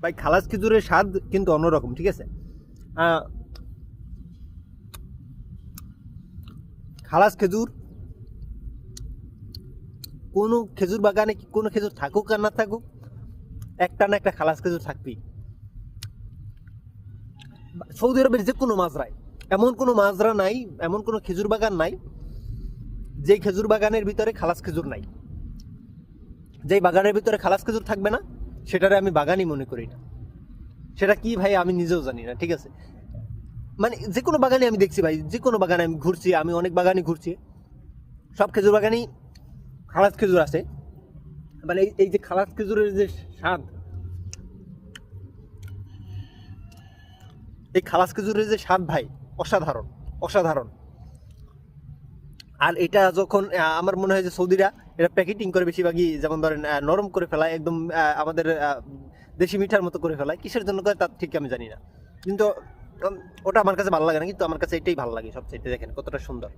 ভাই খালাস খেজুরের স্বাদ কিন্তু অন্যরকম, ঠিক আছে। খালাস খেজুর কোনো খেজুর বাগানে কোনো খেজুর থাকুক আর না থাকুক, একটা না একটা খালাস খেজুর থাকবেই। সৌদি আরবের যে কোনো মাজরায় এমন কোনো মাজরা নাই, এমন কোনো খেজুর বাগান নাই যে খেজুর বাগানের ভিতরে খালাস খেজুর নাই। যেই বাগানের ভিতরে খালাস খেজুর থাকবে না সেটারে আমি বাগানই মনে করি না। সেটা কি ভাই আমি নিজেও জানি না, ঠিক আছে। মানে যে কোনো বাগানে আমি দেখছি ভাই, যে কোনো বাগানে আমি ঘুরছি, আমি অনেক বাগানে ঘুরছি, সব খেজুর বাগানেই খালাস খেজুর আছে। মানে এই যে খালাস খেজুরের যে স্বাদ, এই খালাস খেজুরের যে স্বাদ ভাই অসাধারণ, অসাধারণ। আর এটা যখন আমার মনে হয় যে সৌদিরা এটা প্যাকেটিং করে বেশিরভাগই, যেমন ধরেন নরম করে ফেলায় একদম, আমাদের দেশি মিঠার মতো করে ফেলায়, কিসের জন্য করে তার ঠিক আমি জানি না। কিন্তু ওটা আমার কাছে ভালো লাগে না, কিন্তু আমার কাছে এটাই ভালো লাগে সবচেয়ে। দেখেন কতটা সুন্দর।